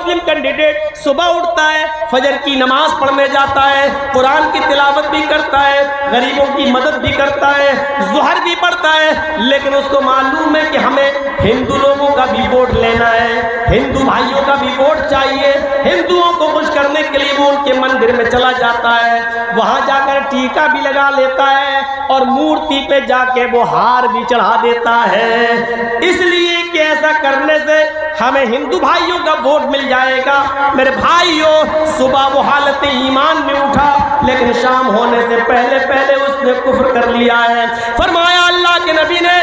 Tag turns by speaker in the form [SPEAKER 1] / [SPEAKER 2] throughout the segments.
[SPEAKER 1] मुस्लिम candidate सुबह उठता है, फजर की नमाज पढ़ने जाता है, कुरान की तिलावत भी करता है, गरीबों की मदद भी करता है, ज़ुहर भी पढ़ता है, लेकिन उसको मालूम है कि हमें हिंदू लोगों का भी वोट लेना है, हिंदू भाइयों का भी वोट चाहिए। हिंदुओं को खुश करने के लिए वो उनके मंदिर में चला जाता है, वहां जाकर टीका भी लगा लेता है और मूर्ति पे जाके वो हार भी चढ़ा देता है, इसलिए कि ऐसा करने से हमें हिंदू भाइयों का वोट मिल जाएगा। मेरे भाइयों, सुबह वो हालत ईमान में उठा, लेकिन शाम होने से पहले पहले उसने कुफ्र कर लिया है। फरमाया अल्लाह के नबी ने,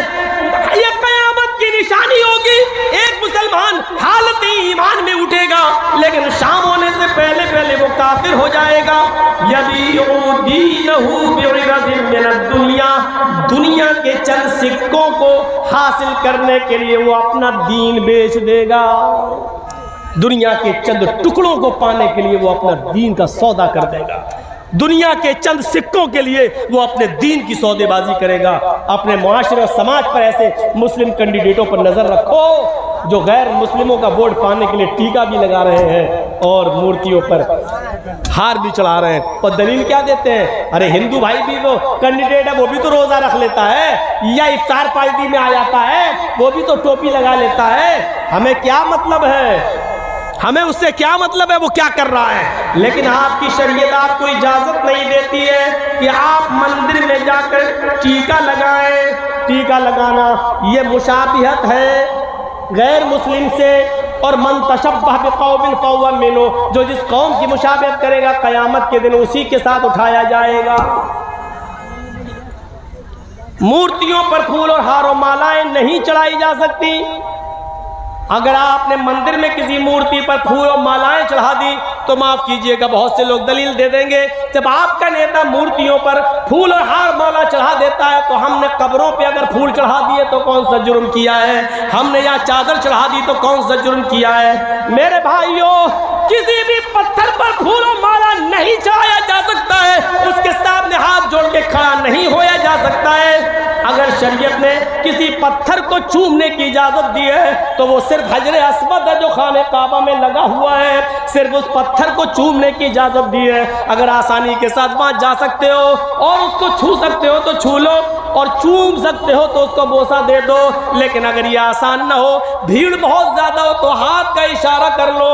[SPEAKER 1] ये कयामत की निशानी होगी, एक मुसलमान हालत ईमान में उठेगा, लेकिन शाम होने से पहले पहले वो काफिर हो जाएगा। दुनिया के चंद सिक्कों को हासिल करने के लिए वो अपना दीन बेच देगा, दुनिया के चंद टुकड़ों को पाने के लिए वो अपना दीन का सौदा कर देगा, दुनिया के चंद सिक्कों के लिए वो अपने दीन की सौदेबाजी करेगा। अपने मुआशरे और समाज पर ऐसे मुस्लिम कैंडिडेटों पर नजर रखो जो गैर मुस्लिमों का वोट पाने के लिए टीका भी लगा रहे हैं और मूर्तियों पर हार भी चढ़ा रहे हैं। और दलील क्या देते हैं? अरे हिंदू भाई भी तो कैंडिडेट है, वो भी तो रोजा रख लेता है, या इफ्तार पार्टी में आ जाता है, वो भी तो टोपी लगा लेता है, हमें क्या मतलब है, हमें उससे क्या मतलब है वो क्या कर रहा है। लेकिन आपकी शरीयत आपको इजाजत नहीं देती है कि आप मंदिर में जाकर टीका लगाएं। टीका लगाना ये मुशाबिहत है गैर मुस्लिम से, और मन तशब्बह बिक़ौमिन फ़हुव मिन्हुम, जो जिस कौम की मुशाबिहत करेगा क़यामत के दिन उसी के साथ उठाया जाएगा। मूर्तियों पर फूल और हार और मालाएं नहीं चढ़ाई जा सकती। अगर आपने मंदिर में किसी मूर्ति पर फूल और मालाएं चढ़ा दी तो माफ कीजिएगा, बहुत से लोग दलील दे देंगे, जब आपका नेता मूर्तियों पर फूल और हार माला चढ़ा देता है तो हमने कब्रों पे अगर फूल चढ़ा दिए तो कौन सा जुर्म किया है, हमने यहाँ चादर चढ़ा दी तो कौन सा जुर्म किया है। मेरे भाइयों, किसी भी पत्थर पर फूल और माला नहीं चढ़ाया जा सकता है, उसके सामने हाथ जोड़ के खड़ा नहीं होया जा सकता है। अगर शरीयत ने किसी पत्थर को चूमने की इजाजत दी है तो वो सिर्फ हजरे अस्वद है जो खाने काबा में लगा हुआ है, सिर्फ उस पत्थर को चूमने की इजाजत दी है। अगर आसानी के साथ वहां जा सकते हो और उसको छू सकते हो तो छू लो, और चूम सकते हो तो उसको बोसा दे दो। लेकिन अगर ये आसान ना हो, भीड़ बहुत ज्यादा हो, तो हाथ का इशारा कर लो,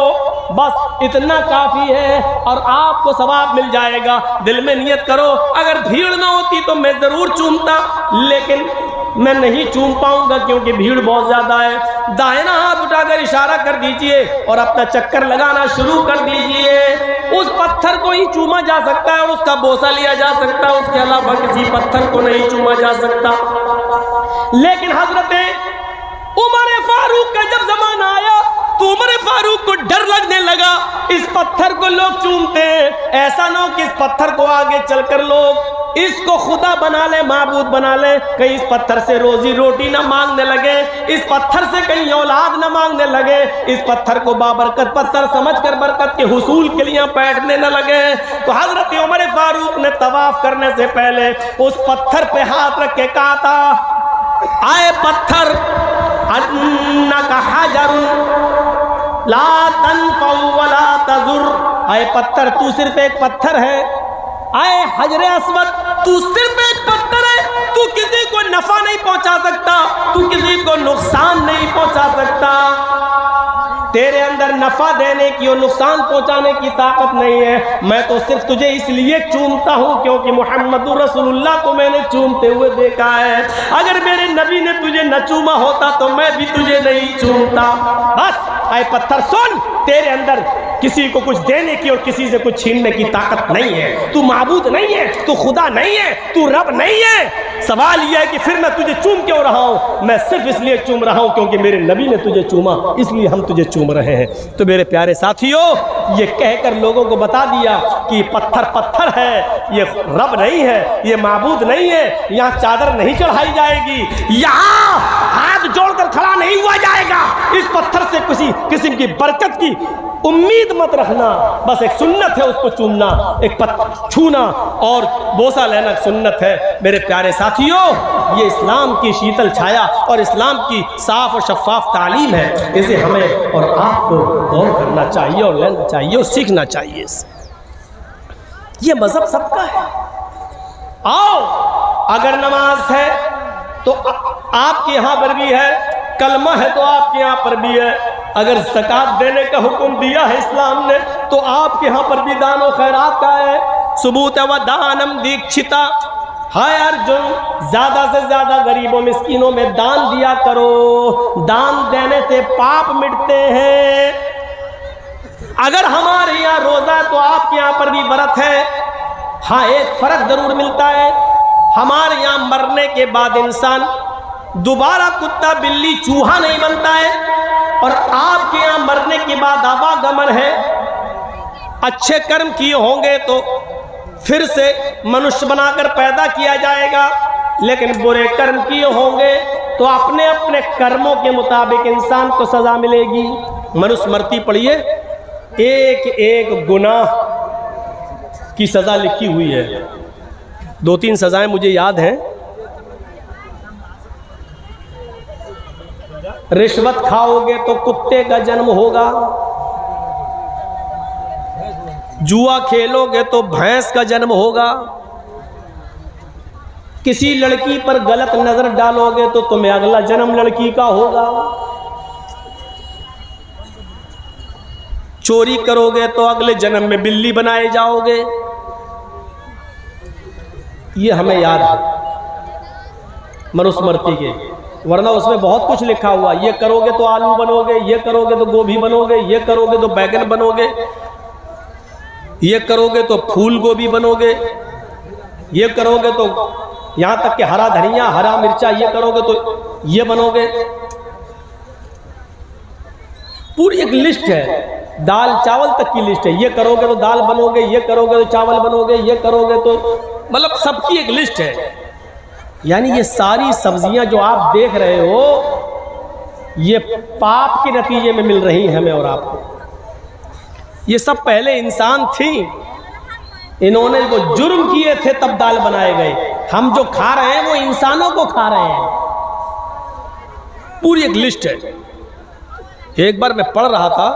[SPEAKER 1] बस इतना काफी है और आपको सवाब मिल जाएगा। दिल में नियत करो, अगर भीड़ ना होती तो मैं जरूर चूमता, लेकिन मैं नहीं चूम पाऊंगा क्योंकि भीड़ बहुत ज्यादा है। दाहिना हाथ उठाकर इशारा कर दीजिए और अपना चक्कर लगाना शुरू कर दीजिए। उस पत्थर को ही चूमा जा सकता है और उसका बोसा लिया जा सकता है, उसके अलावा किसी पत्थर को नहीं चूमा जा सकता। लेकिन हजरत उमर फारूक का जब जमाना आया तो उमर फारूक को डर लगने लगा, इस पत्थर को लोग चूमते हैं, ऐसा ना हो कि इस पत्थर को आगे चलकर लोग इसको खुदा बना ले, माबूद बना ले, कहीं इस पत्थर से रोजी रोटी ना मांगने लगे, इस पत्थर से कहीं औलाद ना मांगने लगे, इस पत्थर को बाबरकत पत्थर समझकर बरकत के हुसूल के लिए बैठने न लगे। तो हजरत उमर फारूक ने तवाफ करने से पहले उस पत्थर पे हाथ रख के कहा था, आए पत्थर, अन्नका हजरुन ला तनफउ वला तजुर, आए पत्थर तू सिर्फ एक पत्थर है, आए हजरे अस्वद तू सिर्फ एक पत्थर है, तू किसी को नफा नहीं पहुंचा सकता, तू किसी को नुकसान नहीं पहुंचा सकता, तेरे अंदर नफा देने की और नुकसान पहुंचाने की ताकत नहीं है। मैं तो सिर्फ तुझे इसलिए चूमता हूं क्योंकि मुहम्मदुर रसूलुल्लाह को मैंने चूमते हुए देखा है। अगर मेरे नबी ने तुझे न चूमा होता तो मैं भी तुझे नहीं चूमता। बस आए पत्थर सुन, तेरे अंदर किसी को कुछ देने की और किसी से कुछ छीनने की ताकत नहीं है, तू माबूद नहीं है, तू खुदा नहीं है, तू रब नहीं है। सवाल यह है कि फिर मैं तुझे चूम क्यों रहा हूं? मैं सिर्फ इसलिए चूम रहा हूं क्योंकि मेरे नबी ने तुझे चूमा, इसलिए हम तुझे चूम रहे हैं। तो मेरे प्यारे साथियों, ये कहकर लोगों को बता दिया कि पत्थर पत्थर है, ये रब नहीं है, ये माबूद नहीं है, यहाँ चादर नहीं चढ़ाई जाएगी, यहाँ हाथ जोड़कर खड़ा नहीं हुआ जाएगा, इस पत्थर से किसी किस्म की बरकत की उम्मीद मत रखना। बस एक सुन्नत है उसको चूमना, एक छूना और बोसा लेना सुन्नत है। मेरे प्यारे साथियों, ये इस्लाम की शीतल छाया और इस्लाम की साफ और शफाफ तालीम है। इसे हमें और आपको गौर करना चाहिए और लेना चाहिए और सीखना चाहिए इससे। ये मजहब सबका है। आओ, अगर नमाज है तो आपके यहाँ पर भी है, कलमा है तो आपके यहाँ पर भी है, अगर ज़कात देने का हुक्म दिया है इस्लाम ने तो आपके यहाँ पर भी दान और खैरात का है। सुबूत व दानम दीक्षिता, हाय अर्जुन, ज़्यादा से ज़्यादा गरीबों मिस्कीनों में दान दिया करो, दान देने से पाप मिटते हैं। अगर हमारे यहाँ रोज़ा तो आपके यहाँ पर भी व्रत है। हाँ, एक फ़र्क ज़रूर मिलता है, हमारे यहाँ मरने के बाद इंसान दोबारा कुत्ता बिल्ली चूहा नहीं बनता है, और आपके यहाँ मरने के बाद आवागमन है। अच्छे कर्म किए होंगे तो फिर से मनुष्य बनाकर पैदा किया जाएगा, लेकिन बुरे कर्म किए होंगे तो अपने अपने कर्मों के मुताबिक इंसान को सजा मिलेगी। मनुस्मृति पढ़िए, एक एक गुनाह की सजा लिखी हुई है। 2-3 सजाएं मुझे याद हैं। रिश्वत खाओगे तो कुत्ते का जन्म होगा, जुआ खेलोगे तो भैंस का जन्म होगा, किसी लड़की पर गलत नजर डालोगे तो तुम्हें अगला जन्म लड़की का होगा, चोरी करोगे तो अगले जन्म में बिल्ली बनाए जाओगे। ये हमें याद है मनुस्मृति के, वरना उसमें बहुत कुछ लिखा हुआ। ये करोगे तो आलू बनोगे, ये करोगे तो गोभी बनोगे, ये करोगे तो बैगन बनोगे, ये करोगे तो फूल गोभी बनोगे, ये करोगे तो यहाँ तक कि हरा धनिया हरा मिर्चा, ये करोगे तो ये बनोगे। पूरी एक लिस्ट है, दाल चावल तक की लिस्ट है। ये करोगे तो दाल बनोगे, ये करोगे तो चावल बनोगे, ये करोगे तो, मतलब सबकी एक लिस्ट है। यानी ये सारी सब्जियां जो आप देख रहे हो ये पाप के नतीजे में मिल रही हैं हमें और आपको। ये सब पहले इंसान थी, इन्होंने वो जुर्म किए थे तब दाल बनाए गए। हम जो खा रहे हैं वो इंसानों को खा रहे हैं। पूरी एक लिस्ट है। एक बार मैं पढ़ रहा था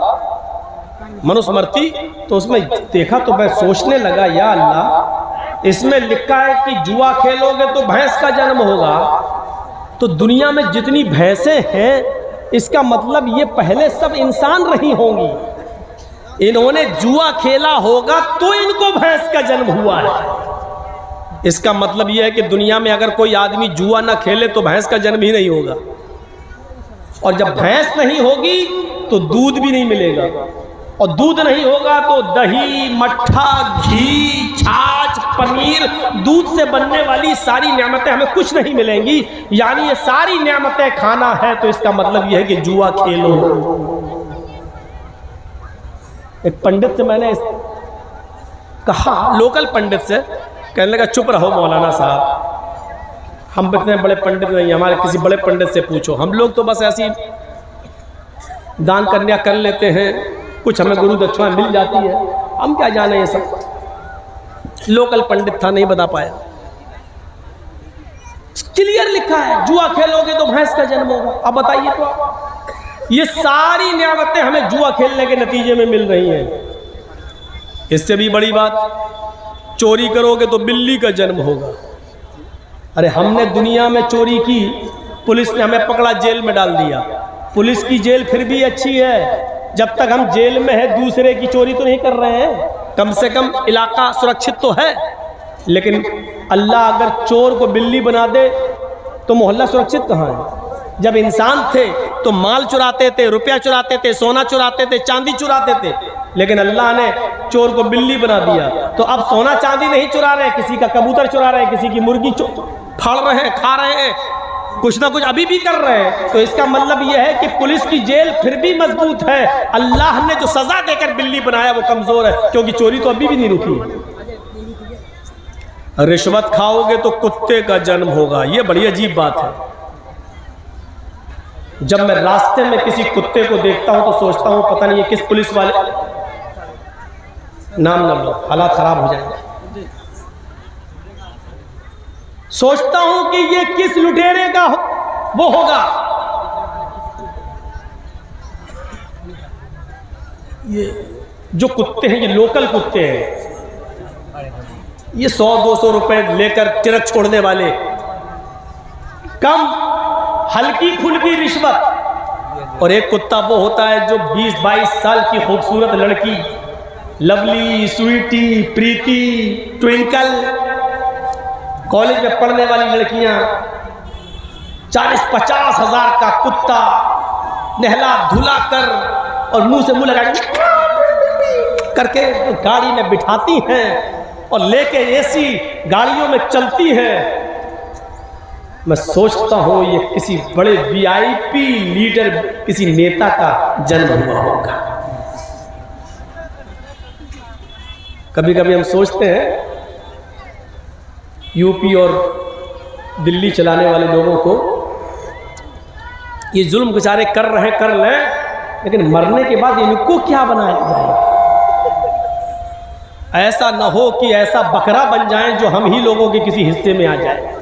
[SPEAKER 1] मनुस्मृति, तो उसमें देखा तो मैं सोचने लगा, या अल्लाह, इसमें लिखा है कि जुआ खेलोगे तो भैंस का जन्म होगा। तो दुनिया में जितनी भैंसें हैं इसका मतलब ये पहले सब इंसान रही होंगी। इन्होंने जुआ खेला होगा तो इनको भैंस का जन्म हुआ है। इसका मतलब यह है कि दुनिया में अगर कोई आदमी जुआ ना खेले तो भैंस का जन्म ही नहीं होगा, और जब भैंस नहीं होगी तो दूध भी नहीं मिलेगा, और दूध नहीं होगा तो दही, मट्ठा, घी, छाछ, पनीर, दूध से बनने वाली सारी नेमतें हमें कुछ नहीं मिलेंगी। यानी ये सारी नेमतें खाना है, तो इसका मतलब यह है कि जुआ खेलो। एक पंडित से मैंने कहा, लोकल पंडित से, कहने लगा चुप रहो मौलाना साहब, हम इतने बड़े पंडित नहीं, हमारे किसी बड़े पंडित से पूछो। हम लोग तो बस ऐसी दान कन्या कर लेते हैं, कुछ हमें गुरु दक्षिणा मिल जाती है, हम क्या जाने ये सब। लोकल पंडित था, नहीं बता पाया। क्लियर लिखा है जुआ खेलोगे तो भैंस का जन्म होगा। अब बताइए तो आप, ये सारी नियामतें हमें जुआ खेलने के नतीजे में मिल रही हैं। इससे भी बड़ी बात, चोरी करोगे तो बिल्ली का जन्म होगा। अरे हमने दुनिया में चोरी की, पुलिस ने हमें पकड़ा, जेल में डाल दिया। पुलिस की जेल फिर भी अच्छी है, जब तक हम जेल में है दूसरे की चोरी तो नहीं कर रहे हैं, कम से कम इलाका सुरक्षित तो है। लेकिन अल्लाह अगर चोर को बिल्ली बना दे तो मोहल्ला सुरक्षित कहाँ है। जब इंसान थे तो माल चुराते थे, रुपया चुराते थे, सोना चुराते थे, चांदी चुराते थे, लेकिन अल्लाह ने चोर को बिल्ली बना दिया। तो अब सोना चांदी नहीं चुरा रहे, किसी का कबूतर चुरा रहे, किसी की मुर्गी फाड़ रहे हैं, खा रहे हैं, कुछ ना कुछ अभी भी कर रहे हैं। तो इसका मतलब यह है कि पुलिस की जेल फिर भी मजबूत है। अल्लाह ने जो सजा देकर बिल्ली बनाया वो कमजोर है, क्योंकि चोरी तो अभी भी नहीं रुकी। रिश्वत खाओगे तो कुत्ते का जन्म होगा, ये बड़ी अजीब बात है। जब मैं रास्ते में किसी कुत्ते को देखता हूं तो सोचता हूं पता नहीं ये किस पुलिस वाले, नाम न लो, हालात खराब हो जाएंगे। सोचता हूं कि ये किस लुटेरे का वो होगा। ये जो कुत्ते हैं, ये लोकल कुत्ते हैं, ये 100-200 रुपए लेकर तिरक छोड़ने वाले, कम हल्की फुल्की रिश्वत। और एक कुत्ता वो होता है जो 20-22 साल की खूबसूरत लड़की, लवली, स्वीटी, प्रीति, ट्विंकल, कॉलेज में पढ़ने वाली लड़कियां, 40-50 हज़ार का कुत्ता नहला धुला कर और मुंह से मुंह लगा करके गाड़ी में बिठाती हैं और लेके एसी गाड़ियों में चलती हैं। मैं सोचता हूं ये किसी बड़े वीआईपी लीडर, किसी नेता का जन्म हुआ होगा। कभी कभी हम सोचते हैं यूपी और दिल्ली चलाने वाले लोगों को, ये जुल्म बेचारे कर रहे कर लें, लेकिन मरने के बाद इनको क्या बनाया जाए। ऐसा न हो कि ऐसा बकरा बन जाएं जो हम ही लोगों के किसी हिस्से में आ जाए।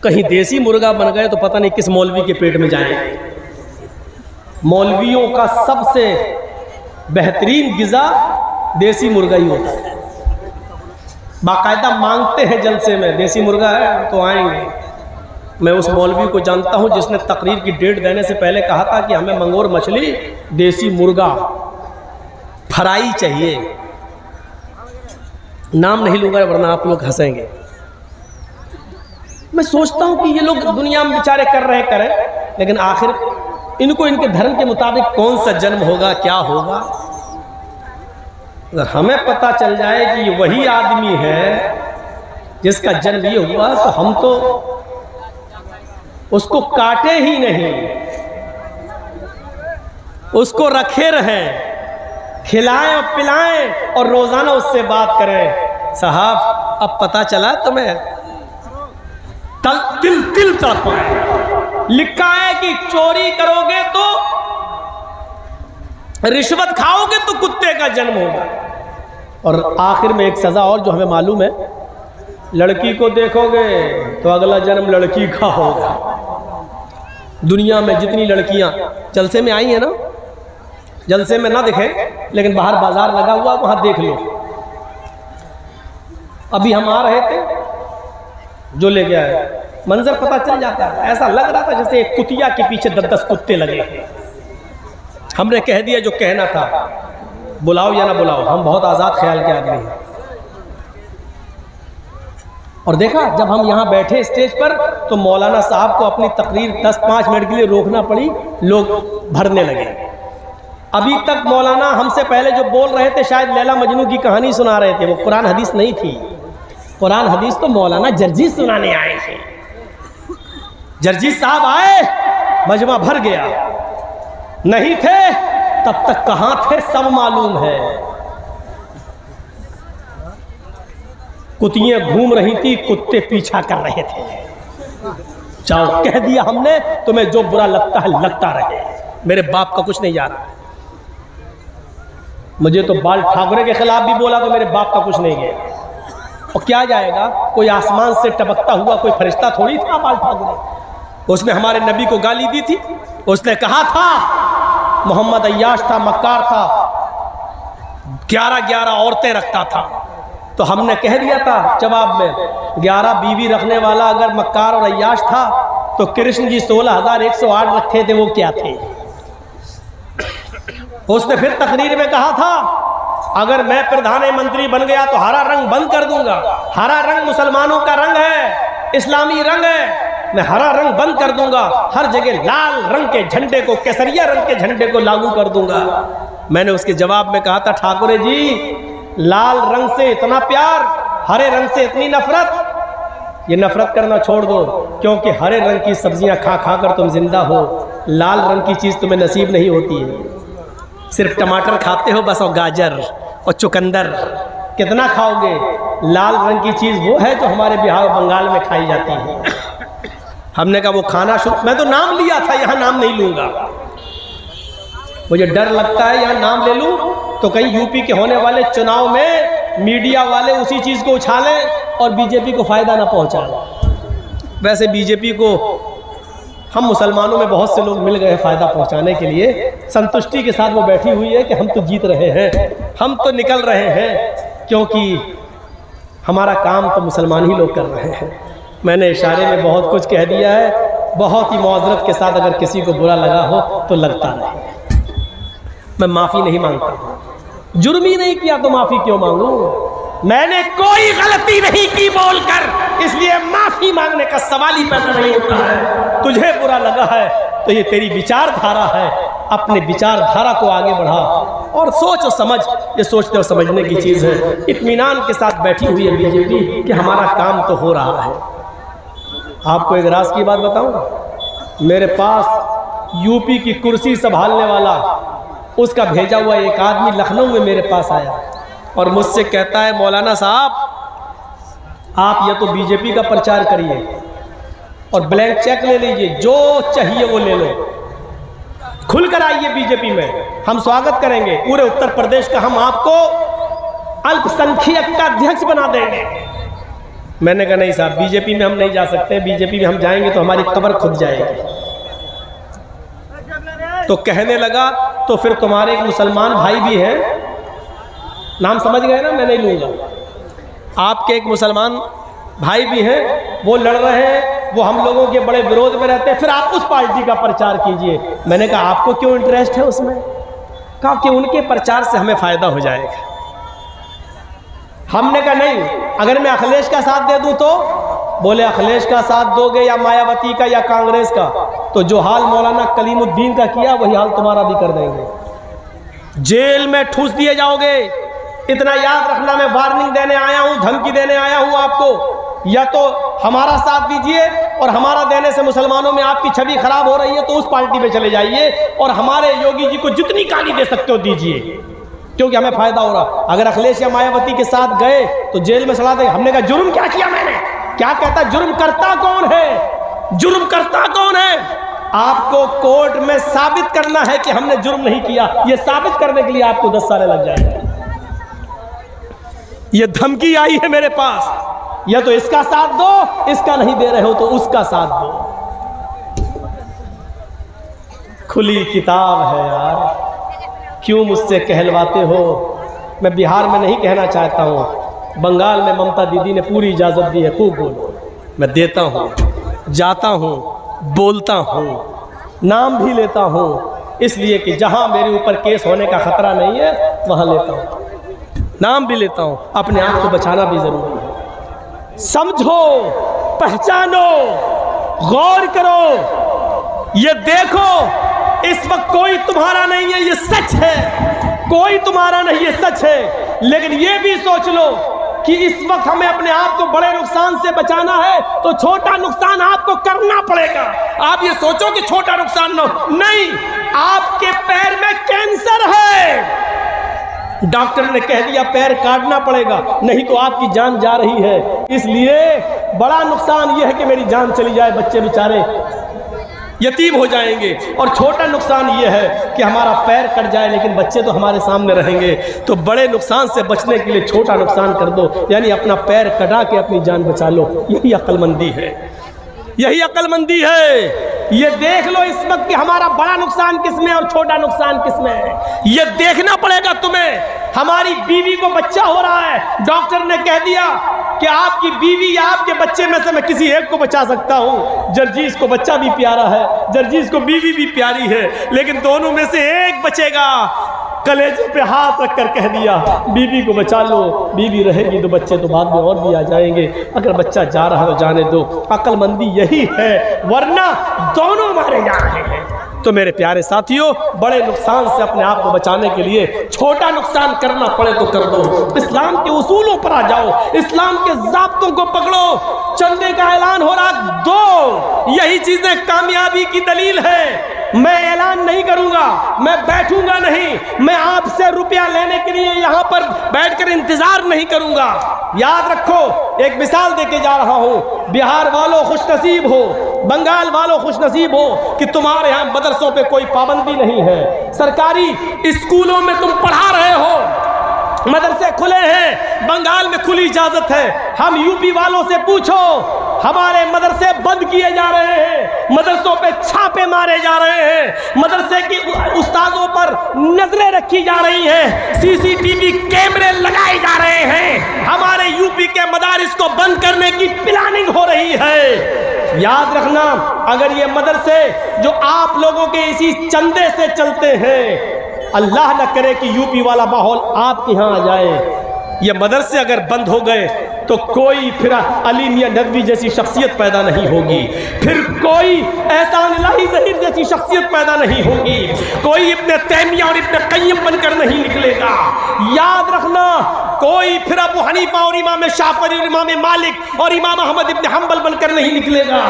[SPEAKER 1] कहीं देसी मुर्गा बन गए तो पता नहीं किस मौलवी के पेट में जाएंगे। मौलवियों का सबसे बेहतरीन गिज़ा देसी मुर्गा ही होता है। बाकायदा मांगते हैं जलसे में, देसी मुर्गा है तो आएंगे। मैं उस मौलवी को जानता हूं जिसने तकरीर की डेट देने से पहले कहा था कि हमें मंगोर मछली, देसी मुर्गा फ्राई चाहिए। नाम नहीं लूंगा वरना आप लोग हंसेंगे। मैं सोचता हूं कि ये लोग दुनिया में बेचारे कर रहे करें, लेकिन आखिर इनको इनके धर्म के मुताबिक कौन सा जन्म होगा, क्या होगा। अगर हमें पता चल जाए कि ये वही आदमी है जिसका जन्म ये हुआ, तो हम तो उसको काटे ही नहीं, उसको रखे रहें, खिलाएं और पिलाएं और रोजाना उससे बात करें। साहब अब पता चला तुम्हें, तिल तिल तड़पाए। लिखा है कि चोरी करोगे तो, रिश्वत खाओगे तो कुत्ते का जन्म होगा। और आखिर में एक सजा और जो हमें मालूम है, लड़की को देखोगे तो अगला जन्म लड़की का होगा। दुनिया में जितनी लड़कियां जलसे में आई हैं ना, जलसे में ना दिखे लेकिन बाहर बाजार लगा हुआ वहां देख लो। अभी हम आ रहे थे, जो ले गया है मंजर पता चल जाता है। ऐसा लग रहा था जैसे एक कुतिया के पीछे 10-10 कुत्ते लगे। हमने कह दिया जो कहना था, बुलाओ या ना बुलाओ, हम बहुत आज़ाद ख्याल के आदमी हैं। और देखा जब हम यहाँ बैठे स्टेज पर तो मौलाना साहब को अपनी तकरीर 10-5 मिनट के लिए रोकना पड़ी, लोग भरने लगे। अभी तक मौलाना हमसे पहले जो बोल रहे थे शायद लैला मजनू की कहानी सुना रहे थे, वो कुरान हदीस नहीं थी। कुरान हदीस तो मौलाना जर्जी सुनाने आए थे। जर्जी साहब आए, मजमा भर गया। नहीं थे तब तक कहां थे सब मालूम है। कुतियां घूम रही थी, कुत्ते पीछा कर रहे थे। जाओ कह दिया हमने, तुम्हें जो बुरा लगता है लगता रहे, मेरे बाप का कुछ नहीं जा रहा है। मुझे तो बाल ठाकरे के खिलाफ भी बोला तो मेरे बाप का कुछ नहीं गया। और क्या जाएगा, कोई आसमान से टपकता हुआ कोई फरिश्ता थोड़ी था बाल ठाकरे। उसने हमारे नबी को गाली दी थी। उसने कहा था मोहम्मद अय्याश था, मक्कार था, 11-11 औरतें रखता था। तो हमने कह दिया था जवाब में, 11 बीवी रखने वाला अगर मक्कार और अय्याश था तो कृष्ण जी 16,108 रखे थे, वो क्या थे। उसने फिर तकरीर में कहा था अगर मैं प्रधानमंत्री बन गया तो हरा रंग बंद कर दूंगा। हरा रंग मुसलमानों का रंग है, इस्लामी रंग है, मैं हरा रंग बंद कर दूंगा। हर जगह लाल रंग के झंडे को, केसरिया रंग के झंडे को लागू कर दूंगा। मैंने उसके जवाब में कहा था ठाकुरे जी, लाल रंग से इतना प्यार, हरे रंग से इतनी नफरत, ये नफरत करना छोड़ दो, क्योंकि हरे रंग की सब्जियां खा खा कर तुम जिंदा हो, लाल रंग की चीज़ तुम्हें नसीब नहीं होती है। सिर्फ टमाटर खाते हो बस, और गाजर और चुकंदर, कितना खाओगे। लाल रंग की चीज़ वो है जो हमारे बिहार बंगाल में खाई जाती है। हमने कहा वो खाना शुरू, मैं तो नाम लिया था, यहाँ नाम नहीं लूँगा, मुझे डर लगता है यहाँ नाम ले लूँ तो कहीं यूपी के होने वाले चुनाव में मीडिया वाले उसी चीज़ को उछालें और बीजेपी को फ़ायदा ना पहुंचाए। वैसे बीजेपी को हम मुसलमानों में बहुत से लोग मिल गए फ़ायदा पहुंचाने के लिए, संतुष्टि के साथ वो बैठी हुई है कि हम तो जीत रहे हैं, हम तो निकल रहे हैं, क्योंकि हमारा काम तो मुसलमान ही लोग कर रहे हैं। मैंने इशारे में बहुत कुछ कह दिया है, बहुत ही मुआज़रत के साथ अगर किसी को बुरा लगा हो तो लगता नहीं, मैं माफ़ी नहीं मांगता। जुर्म ही नहीं किया तो माफ़ी क्यों मांगूं? मैंने कोई गलती नहीं की बोलकर, इसलिए माफ़ी मांगने का सवाल ही पैदा नहीं होता है। तुझे बुरा लगा है तो ये तेरी विचारधारा है, अपने विचारधारा को आगे बढ़ा और सोच और समझ, ये सोचते और समझने की चीज़ है। इत्मीनान के साथ बैठी हुई है बीजेपी कि हमारा काम तो हो रहा है। आपको एक राज की बात बताऊं, मेरे पास यूपी की कुर्सी संभालने वाला, उसका भेजा हुआ एक आदमी लखनऊ में मेरे पास आया और मुझसे कहता है, मौलाना साहब आप या तो बीजेपी का प्रचार करिए और ब्लैंक चेक ले लीजिए, जो चाहिए वो ले लो, खुलकर आइए बीजेपी में, हम स्वागत करेंगे। पूरे उत्तर प्रदेश का हम आपको अल्पसंख्यक का अध्यक्ष बना देंगे। मैंने कहा नहीं साहब, बीजेपी में हम नहीं जा सकते, बीजेपी में हम जाएंगे तो हमारी कब्र खुद जाएगी। तो कहने लगा तो फिर तुम्हारे एक मुसलमान भाई भी हैं, नाम समझ गए ना, मैं नहीं लूँगा, आपके एक मुसलमान भाई भी हैं, वो लड़ रहे हैं, वो हम लोगों के बड़े विरोध में रहते हैं, फिर आप उस पार्टी का प्रचार कीजिए। मैंने कहा आपको क्यों इंटरेस्ट है उसमें? कहा कि उनके प्रचार से हमें फ़ायदा हो जाएगा। हमने कहा नहीं, अगर मैं अखिलेश का साथ दे दूं तो? बोले अखिलेश का साथ दोगे या मायावती का या कांग्रेस का, तो जो हाल मौलाना कलीमुद्दीन का किया वही हाल तुम्हारा भी कर देंगे, जेल में ठूस दिए जाओगे। इतना याद रखना, मैं वार्निंग देने आया हूं, धमकी देने आया हूं आपको। या तो हमारा साथ दीजिए और हमारा देने से मुसलमानों में आपकी छवि खराब हो रही है तो उस पार्टी में चले जाइए और हमारे योगी जी को जितनी गाली दे सकते हो दीजिए, क्योंकि हमें फायदा हो रहा। अगर अखिलेश या मायावती के साथ गए तो जेल में चला देंगे। हमने कहा जुर्म क्या किया मैंने? क्या कहता, जुर्म करता कौन है? जुर्म करता कौन है? आपको कोर्ट में साबित करना है कि हमने जुर्म नहीं किया। यह साबित करने के लिए आपको 10 साल लग जाएंगे। यह धमकी आई है मेरे पास, या तो इसका साथ दो, इसका नहीं दे रहे हो तो उसका साथ दो। खुली किताब है यार, क्यों मुझसे कहलवाते हो? मैं बिहार में नहीं कहना चाहता हूँ, बंगाल में ममता दीदी ने पूरी इजाज़त दी है, खूब बोलो। मैं देता हूँ, जाता हूँ, बोलता हूँ, नाम भी लेता हूँ, इसलिए कि जहाँ मेरे ऊपर केस होने का खतरा नहीं है वहाँ लेता हूँ, नाम भी लेता हूँ। अपने आप को बचाना भी ज़रूरी है। समझो, पहचानो, गौर करो, ये देखो, इस वक्त कोई तुम्हारा नहीं है, ये सच है, कोई तुम्हारा नहीं, ये सच है। लेकिन ये भी सोच लो कि इस वक्त हमें अपने आप को बड़े नुकसान से बचाना है तो छोटा नुकसान आपको करना पड़ेगा। आप ये सोचो कि छोटा नुकसान ना हो, नहीं, आपके पैर में कैंसर है, डॉक्टर ने कह दिया पैर काटना पड़ेगा, नहीं तो आपकी जान जा रही है। इसलिए बड़ा नुकसान यह है कि मेरी जान चली जाए, बच्चे बेचारे यतीम हो जाएंगे, और छोटा नुकसान ये है कि हमारा पैर कट जाए लेकिन बच्चे तो हमारे सामने रहेंगे। तो बड़े नुकसान से बचने के लिए छोटा नुकसान कर दो, यानी अपना पैर कटा के अपनी जान बचा लो। यही अक्लमंदी है, यही अक्लमंदी है। ये देख लो इस वक्त कि हमारा बड़ा नुकसान किसमें और छोटा नुकसान किसमें है, ये देखना पड़ेगा तुम्हें। हमारी बीवी को बच्चा हो रहा है, डॉक्टर ने कह दिया कि आपकी बीवी या आपके बच्चे में से मैं किसी एक को बचा सकता हूं। जर्जीस को बच्चा भी प्यारा है, जर्जीस को बीवी भी प्यारी है, लेकिन दोनों में से एक बचेगा। कलेजे पे हाथ रखकर कह दिया बीवी को बचा लो, बीवी रहेगी तो बच्चे तो बाद में और भी आ जाएंगे, अगर बच्चा जा रहा है तो जाने दो। अक्लमंदी यही है, वरना दोनों मारे जा रहे हैं। तो मेरे प्यारे साथियों, बड़े नुकसान से अपने आप को बचाने के लिए छोटा नुकसान करना पड़े तो कर दो। इस्लाम के उसूलों पर आ जाओ, इस्लाम के ज़ाब्तों को पकड़ो। चंदे का ऐलान हो रहा, दो, यही चीजें कामयाबी की दलील है। मैं ऐलान नहीं करूंगा, मैं बैठूंगा नहीं, मैं आपसे रुपया लेने के लिए यहां पर बैठकर इंतजार नहीं करूंगा। याद रखो, एक मिसाल देके जा रहा हूं, बिहार वालों खुशनसीब हो, बंगाल वालों खुशनसीब हो कि तुम्हारे यहां मदरसों पे कोई पाबंदी नहीं है, सरकारी स्कूलों में तुम पढ़ा रहे हो, मदरसे खुले हैं, बंगाल में खुली इजाजत है। हम यूपी वालों से पूछो, हमारे मदरसे बंद किए जा रहे हैं, मदरसों पे छापे मारे जा रहे हैं, मदरसे की उस्तादों पर नजरें रखी जा रही हैं, सीसीटीवी कैमरे लगाए जा रहे हैं, हमारे यूपी के मदारिस को बंद करने की प्लानिंग हो रही है। याद रखना, अगर ये मदरसे जो आप लोगों के इसी चंदे से चलते हैं, अल्लाह न करे कि यूपी वाला माहौल आपके यहाँ आ जाए, ये मदरसे अगर बंद हो गए तो कोई फिर अली मियां नदवी जैसी शख्सियत पैदा नहीं होगी, फिर कोई एहसान इलाही ज़हीर जैसी शख्सियत पैदा नहीं होगी, कोई इब्ने तैमिया और इब्ने क़य्यम बनकर नहीं निकलेगा। याद रखना, कोई फिर अबू हनीफा और इमाम शाफ़िई और इमाम मालिक और इमाम अहमद इब्ने हंबल बनकर नहीं निकलेगा।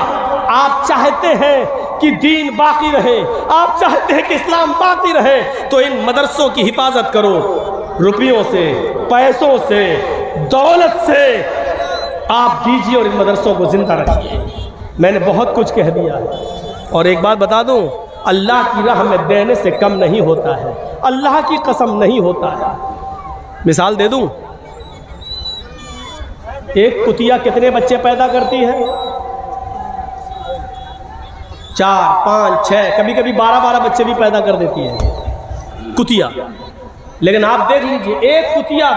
[SPEAKER 1] आप चाहते हैं कि दीन बाकी रहे, आप चाहते हैं कि इस्लाम बाकी रहे, तो इन मदरसों की हिफाजत करो, रुपयों से, पैसों से, दौलत से आप दीजिए और इन मदरसों को जिंदा रखिए। मैंने बहुत कुछ कह दिया है और एक बात बता दूं, अल्लाह की राह में देने से कम नहीं होता है, अल्लाह की कसम नहीं होता है। मिसाल दे दूं, एक कुतिया कितने बच्चे पैदा करती है? 4, 5, 6, कभी कभी 12 बच्चे भी पैदा कर देती है कुतिया। लेकिन आप देख लीजिए, एक कुतिया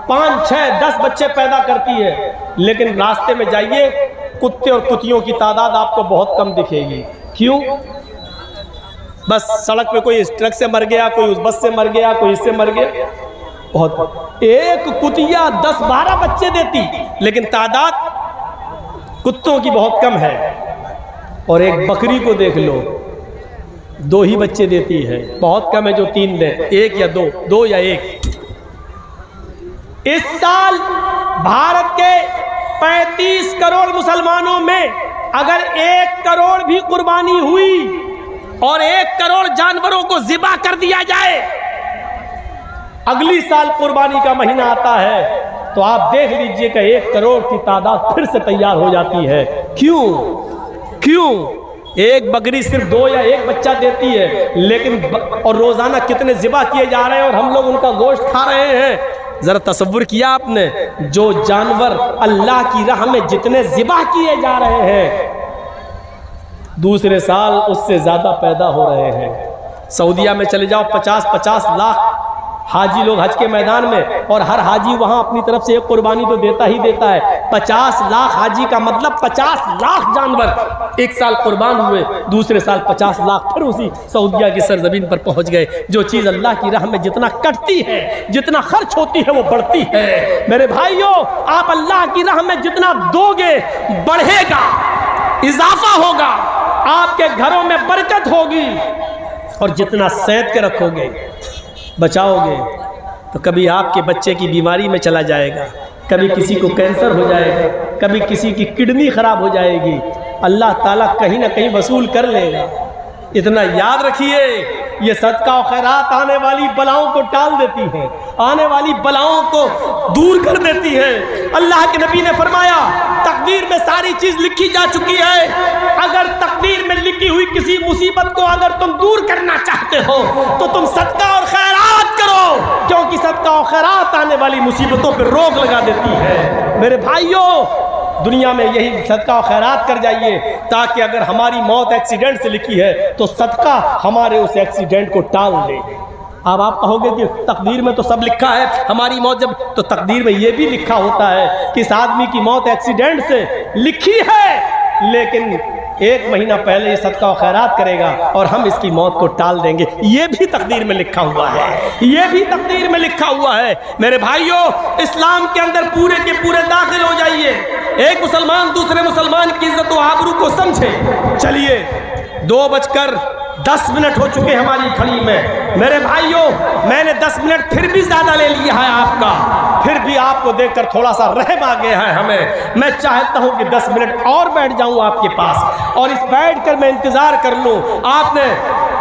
[SPEAKER 1] 5, 6, 10 बच्चे पैदा करती है, लेकिन रास्ते में जाइए, कुत्ते और कुतियों की तादाद आपको बहुत कम दिखेगी। क्यों? बस सड़क पे कोई इस ट्रक से मर गया, कोई उस बस से मर गया, कोई इससे मर गया, बहुत। एक कुतिया 10-12 बच्चे देती, लेकिन तादाद कुत्तों की बहुत कम है। और एक बकरी को देख लो, 2 ही बच्चे देती है, बहुत कम है जो 3 दे, 1 या 2 या 1। इस साल भारत के 35 करोड़ मुसलमानों में अगर 1 करोड़ भी कुर्बानी हुई और 1 करोड़ जानवरों को ज़िबा कर दिया जाए, अगली साल कुर्बानी का महीना आता है तो आप देख लीजिए कि 1 करोड़ की तादाद फिर से तैयार हो जाती है। क्यों? एक बकरी सिर्फ 2 या 1 बच्चा देती है, लेकिन और रोजाना कितने ज़िबा किए जा रहे हैं और हम लोग उनका गोश्त खा रहे हैं। जरा तसव्वुर किया आपने, जो जानवर अल्लाह की राह में जितने ज़िबा किए जा रहे हैं, दूसरे साल उससे ज़्यादा पैदा हो रहे हैं। सऊदीया में चले जाओ, 50-50 लाख हाजी लोग हज के मैदान में, और हर हाजी वहाँ अपनी तरफ से एक कुर्बानी तो देता ही देता है। 50 लाख हाजी का मतलब 50 लाख जानवर एक साल कुर्बान हुए, दूसरे साल 50 लाख फिर उसी सऊदीया की सरजमीन पर पहुँच गए। जो चीज़ अल्लाह की राह में जितना कटती है, जितना खर्च होती है, वो बढ़ती है। मेरे भाइयों, आप अल्लाह की राह में जितना दोगे बढ़ेगा, इजाफा होगा, आपके घरों में बरकत होगी, और जितना सैंत के रखोगे, बचाओगे, तो कभी आपके बच्चे की बीमारी में चला जाएगा, कभी किसी को कैंसर हो जाएगा, कभी किसी की किडनी खराब हो जाएगी, अल्लाह ताला कहीं ना कहीं वसूल कर लेगा। इतना याद रखिए, ये सदका और खैरात आने वाली बलाओं को टाल देती है, आने वाली बलाओं को दूर कर देती है। अल्लाह के नबी ने फरमाया, तकदीर में सारी चीज लिखी जा चुकी है, अगर तकदीर में लिखी हुई किसी मुसीबत को अगर तुम दूर करना चाहते हो तो तुम सदका और खैरात करो, क्योंकि सदका और खैरात आने वाली मुसीबतों पर रोक लगा देती है। मेरे भाइयों, दुनिया में यही सदका और खैरात कर जाइए, ताकि अगर हमारी मौत एक्सीडेंट से लिखी है तो सदका हमारे उस एक्सीडेंट को टाल दे। अब आप कहोगे कि तकदीर में तो सब लिखा है, हमारी मौत जब, तो तकदीर में ये भी लिखा होता है कि इस आदमी की मौत एक्सीडेंट से लिखी है, लेकिन 1 महीना पहले ये सदका और खैरात करेगा और हम इसकी मौत को टाल देंगे। ये भी तकदीर में लिखा हुआ है, ये भी तकदीर में लिखा हुआ है। मेरे भाइयों, इस्लाम के अंदर पूरे के पूरे दाखिल हो जाइए। एक मुसलमान दूसरे मुसलमान की इज्जत व आबरू को समझे। चलिए, 2:10 हो चुके हमारी खड़ी में। मेरे भाइयों, मैंने 10 मिनट फिर भी ज्यादा ले लिया है आपका, फिर भी आपको देखकर थोड़ा सा रहम आ गया है हमें। मैं चाहता हूं कि 10 मिनट और बैठ जाऊं आपके पास, और इस बैठ कर मैं इंतजार कर लूं। आपने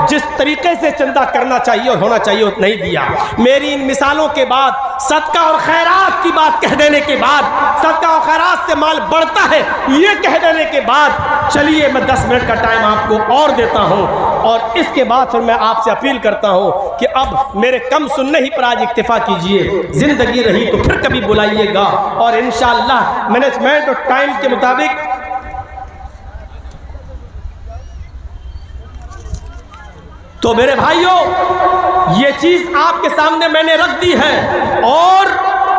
[SPEAKER 1] जिस तरीके से चंदा करना चाहिए और होना चाहिए वो नहीं दिया। मेरी इन मिसालों के बाद, सदका और खैरात की बात कह देने के बाद, सदका और खैरात से माल बढ़ता है ये कह देने के बाद, चलिए मैं 10 मिनट का टाइम आपको और देता हूं और इसके बाद फिर मैं आपसे अपील करता हूं कि अब मेरे कम सुनने ही पर आज इक्तिफा कीजिए। जिंदगी रही तो फिर कभी बुलाइएगा और इंशाअल्लाह मैनेजमेंट और टाइम के मुताबिक तो मेरे भाइयों ये चीज आपके सामने मैंने रख दी है और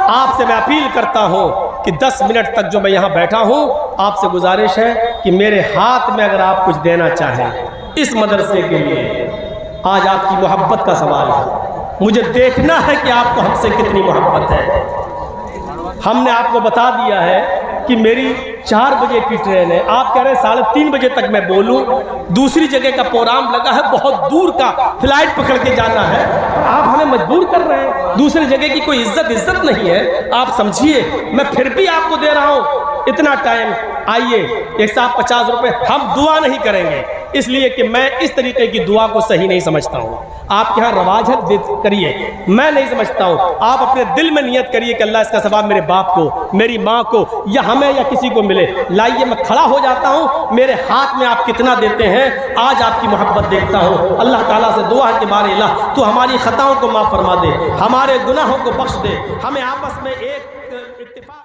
[SPEAKER 1] आपसे मैं अपील करता हूं कि 10 मिनट तक जो मैं यहां बैठा हूं, आपसे गुजारिश है कि मेरे हाथ में अगर आप कुछ देना चाहें इस मदरसे के लिए, आज आपकी मोहब्बत का सवाल है। मुझे देखना है कि आपको हमसे कितनी मोहब्बत है। हमने आपको बता दिया है कि मेरी 4 बजे की ट्रेन है, आप कह रहे हैं 3:30 बजे तक मैं बोलूं। दूसरी जगह का प्रोग्राम लगा है, बहुत दूर का फ्लाइट पकड़ के जाना है, आप हमें मजबूर कर रहे हैं। दूसरी जगह की कोई इज्जत नहीं है, आप समझिए। मैं फिर भी आपको दे रहा हूं इतना टाइम। आइए, एक साथ 50 रुपए। हम दुआ नहीं करेंगे इसलिए कि मैं इस तरीके की दुआ को सही नहीं समझता हूँ। आपके यहाँ रवाज है, करिए, मैं नहीं समझता हूँ। आप अपने दिल में नियत करिए कि अल्लाह इसका सवाब मेरे बाप को, मेरी माँ को या हमें या किसी को मिले। लाइए मैं खड़ा हो जाता हूँ, मेरे हाथ में आप कितना देते हैं आज आपकी मोहब्बत देखता हूँ। अल्लाह ताला से दुआ है कि बारे अल्लाह तू हमारी खताओं को माफ़ फरमा दे, हमारे गुनाहों को बख्श दे, हमें आपस में एक इत्तेफाक